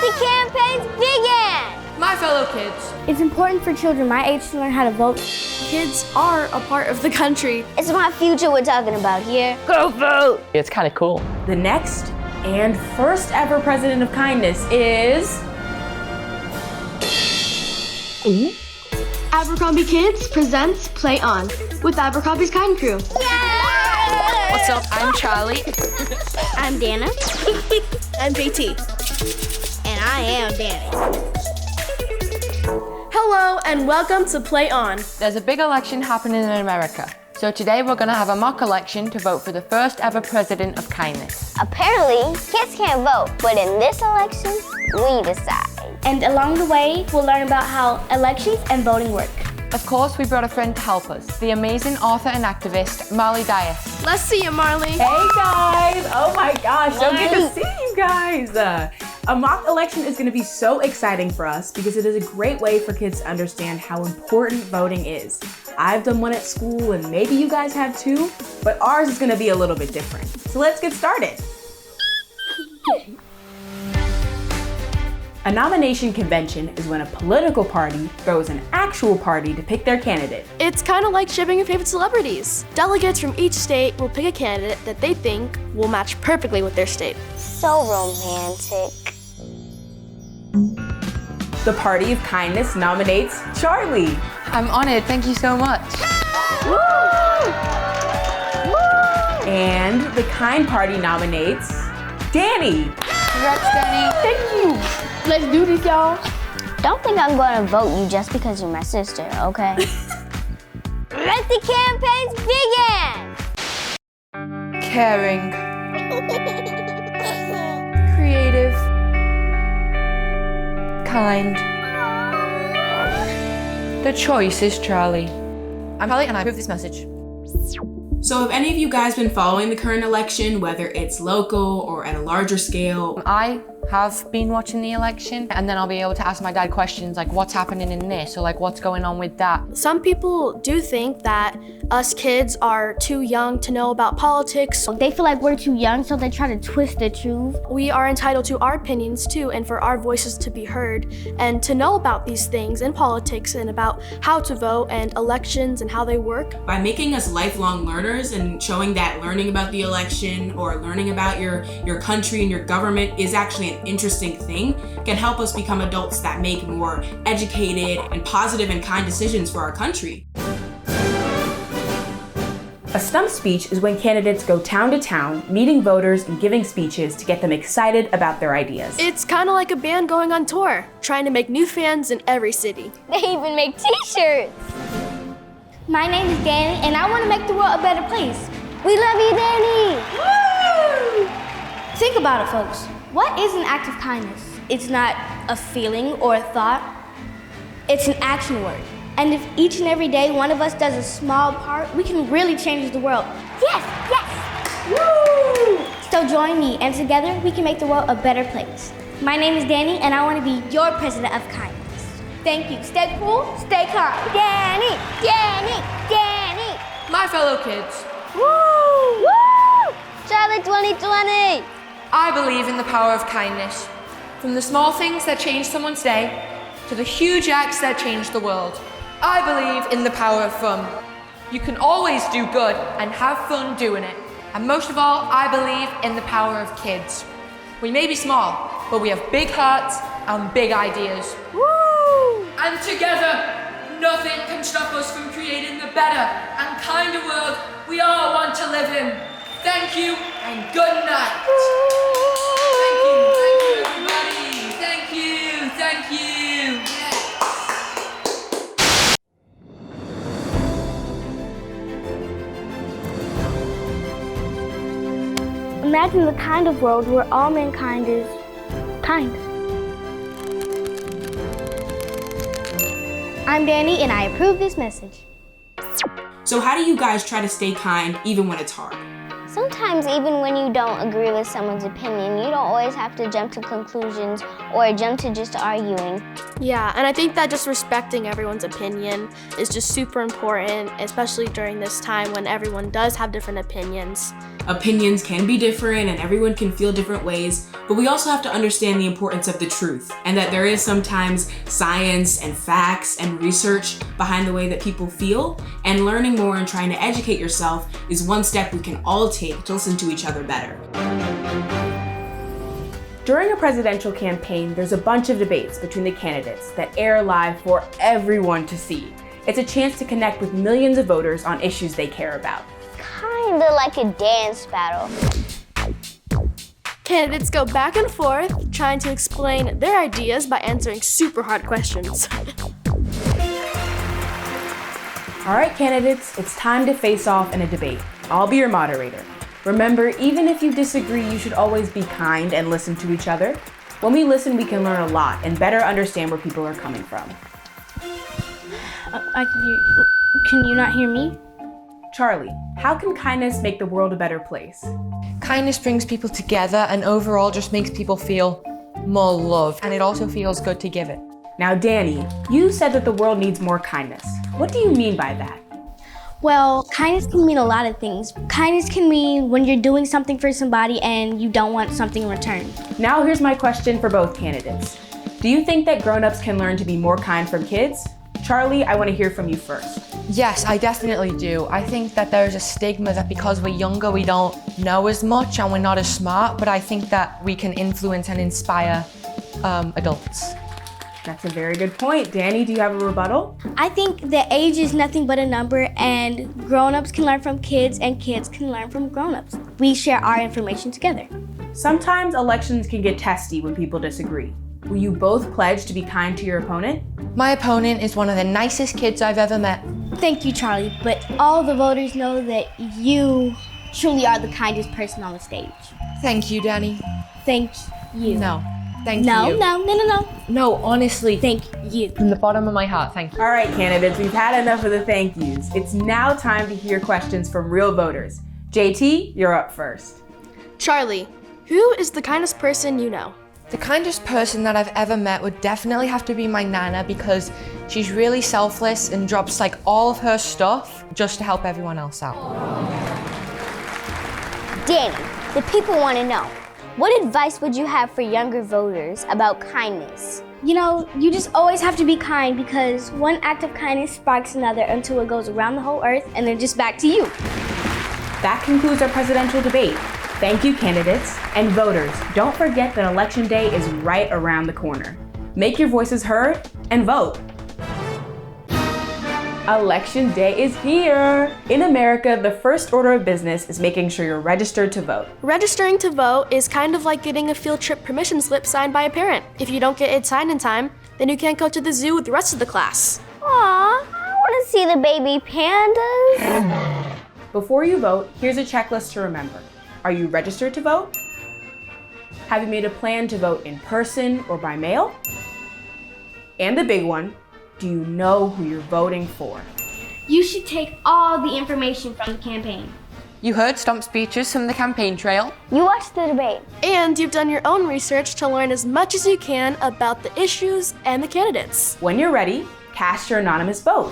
the campaigns begin! My fellow kids, It's important for children my age to learn how to vote. Kids are a part of the country. It's my future we're talking about here. Go vote! It's kind of cool. The next and first ever president of kindness is... Abercrombie Kids presents Play On with Abercrombie's Kind Crew. Yay! What's up? I'm Charlie. I'm Dana. I'm JT. And I am Danny. Hello and welcome to Play On. there's a big election happening in America. So today we're gonna have a mock election to vote for the first ever president of kindness. Apparently, kids can't vote, but in this election, we decide. And along the way, we'll learn about how elections and voting work. Of course, we brought a friend to help us, the amazing author and activist, Marley Dias. Let's see you, Marley. Hey guys! Oh my gosh, so good to see you guys! A mock election is going to be so exciting for us because it is a great way for kids to understand how important voting is. I've done one at school and maybe you guys have too, but ours is going to be a little bit different. So let's get started. A nomination convention is when a political party throws an actual party to pick their candidate. It's kind of like shipping your favorite celebrities. Delegates from each state will pick a candidate that they think will match perfectly with their state. So romantic. The Party of Kindness nominates Charlie. I'm honored, thank you so much. And the Kind Party nominates Danny. Congrats, Danny. Thank you. Let's do this, y'all. Don't think I'm going to vote you just because you're my sister, okay? Let the campaigns begin! Caring. Creative. Kind. The choice is Charlie. I'm Charlie and I approve this message. So have any of you guys been following the current election, whether it's local or at a larger scale? I have been watching the election, and then I'll be able to ask my dad questions like what's happening in this, or like what's going on with that. Some people do think that us kids are too young to know about politics. They feel like we're too young, so they try to twist the truth. We are entitled to our opinions too, and for our voices to be heard, and to know about these things in politics and about how to vote and elections and how they work. By making us lifelong learners and showing that learning about the election or learning about your country and your government is actually an interesting thing, can help us become adults that make more educated and positive and kind decisions for our country. A stump speech is when candidates go town to town, meeting voters and giving speeches to get them excited about their ideas. It's kind of like a band going on tour, trying to make new fans in every city. They even make t-shirts. My name is Danny, and I want to make the world a better place. We love you, Danny! Woo! Think about it, folks. What is an act of kindness? It's not a feeling or a thought. It's an action word. And if each and every day one of us does a small part, we can really change the world. Yes, yes! Woo! So join me, and together we can make the world a better place. My name is Danny, and I want to be your president of kindness. Thank you. Stay cool, stay calm. Danny! Danny! Danny! My fellow kids, Woo! Woo! Charlie 2020! I believe in the power of kindness. From the small things that change someone's day to the huge acts that change the world. I believe in the power of fun. You can always do good and have fun doing it. And most of all, I believe in the power of kids. We may be small, but we have big hearts and big ideas. Woo! And together, nothing can stop us from creating the better and kinder world we all want to live in. Thank you and good night. Thank you everybody. Thank you. Yes. Imagine the kind of world where all mankind is kind. I'm Danny, and I approve this message. So how do you guys try to stay kind even when it's hard? Sometimes even when you don't agree with someone's opinion, you don't always have to jump to conclusions or jump to just arguing. Yeah, and I think that just respecting everyone's opinion is just super important, especially during this time when everyone does have different opinions. Opinions can be different and everyone can feel different ways, but we also have to understand the importance of the truth and that there is sometimes science and facts and research behind the way that people feel, and learning more and trying to educate yourself is one step we can all take to listen to each other better. During a presidential campaign, there's a bunch of debates between the candidates that air live for everyone to see. It's a chance to connect with millions of voters on issues they care about. Kinda like a dance battle. Candidates go back and forth, trying to explain their ideas by answering super hard questions. All right, candidates, it's time to face off in a debate. I'll be your moderator. Remember, even if you disagree, you should always be kind and listen to each other. When we listen, we can learn a lot and better understand where people are coming from. I can hear you. Can you not hear me? Charlie, how can kindness make the world a better place? Kindness brings people together and overall just makes people feel more loved, and it also feels good to give it. Now, Danny, you said that the world needs more kindness. What do you mean by that? Well, kindness can mean a lot of things. Kindness can mean when you're doing something for somebody and you don't want something in return. Now here's my question for both candidates. Do you think that grown-ups can learn to be more kind from kids? Charlie, I want to hear from you first. Yes, I definitely do. I think that there is a stigma that because we're younger, we don't know as much and we're not as smart, but I think that we can influence and inspire adults. That's a very good point. Danny, do you have a rebuttal? I think that age is nothing but a number, and grown-ups can learn from kids and kids can learn from grown-ups. We share our information together. Sometimes elections can get testy when people disagree. Will you both pledge to be kind to your opponent? My opponent is one of the nicest kids I've ever met. Thank you, Charlie, but all the voters know that you truly are the kindest person on the stage. Thank you, Danny. Thank you. No, thank No, you. no. No, honestly. Thank you. From the bottom of my heart, thank you. All right, candidates, we've had enough of the thank yous. It's now time to hear questions from real voters. JT, you're up first. Charlie, who is the kindest person you know? The kindest person that I've ever met would definitely have to be my Nana, because she's really selfless and drops like all of her stuff just to help everyone else out. Danny, the people want to know, what advice would you have for younger voters about kindness? You know, you just always have to be kind, because one act of kindness sparks another until it goes around the whole earth and then just back to you. That concludes our presidential debate. Thank you, candidates. And voters, don't forget that Election Day is right around the corner. Make your voices heard and vote. Election Day is here! In America, the first order of business is making sure you're registered to vote. Registering to vote is kind of like getting a field trip permission slip signed by a parent. If you don't get it signed in time, then you can't go to the zoo with the rest of the class. Aw, I want to see the baby pandas. Before you vote, here's a checklist to remember. Are you registered to vote? Have you made a plan to vote in person or by mail? And the big one, do you know who you're voting for? You should take all the information from the campaign. You heard Stump Speeches from the campaign trail. You watched the debate. And you've done your own research to learn as much as you can about the issues and the candidates. When you're ready, cast your anonymous vote.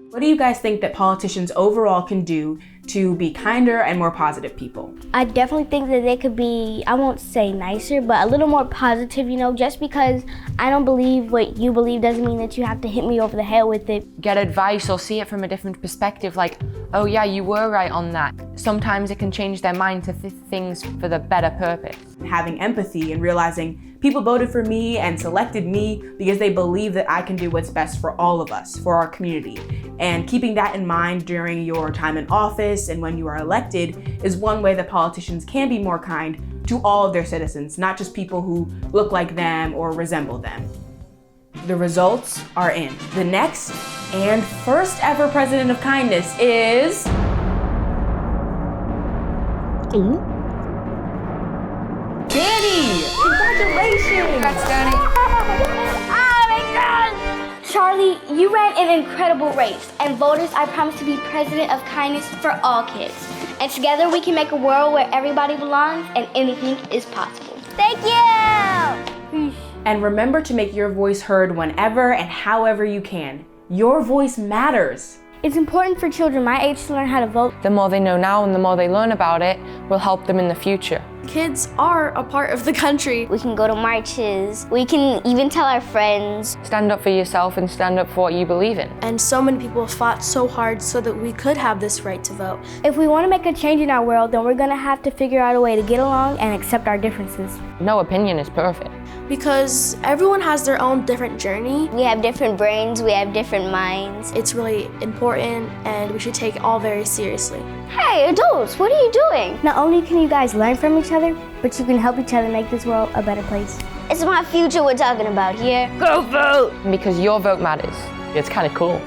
What do you guys think that politicians overall can do to be kinder and more positive people? I definitely think that they could be, I won't say nicer, but a little more positive, you know, just because I don't believe what you believe doesn't mean that you have to hit me over the head with it. Get advice or see it from a different perspective, like, oh yeah, you were right on that. Sometimes it can change their mind to things for the better purpose. Having empathy and realizing people voted for me and selected me because they believe that I can do what's best for all of us, for our community. And keeping that in mind during your time in office and when you are elected is one way that politicians can be more kind to all of their citizens, not just people who look like them or resemble them. the results are in. The next and first ever president of kindness is... Danny! Congratulations! Congrats, Danny. Oh my God! Charlie, you ran an incredible race, and voters, I promise to be president of kindness for all kids. And together we can make a world where everybody belongs and anything is possible. Thank you! And remember to make your voice heard whenever and however you can. Your voice matters. It's important for children my age to learn how to vote. The more they know now and the more they learn about it will help them in the future. Kids are a part of the country. We can go to marches. We can even tell our friends. Stand up for yourself and stand up for what you believe in. And so many people fought so hard so that we could have this right to vote. If we want to make a change in our world, then we're going to have to figure out a way to get along and accept our differences. No opinion is perfect. Because everyone has their own different journey. We have different brains, we have different minds. It's really important and we should take it all very seriously. Hey, adults, what are you doing? Not only can you guys learn from each other, but you can help each other make this world a better place. It's my future we're talking about here. Go vote! Because your vote matters. It's kind of cool.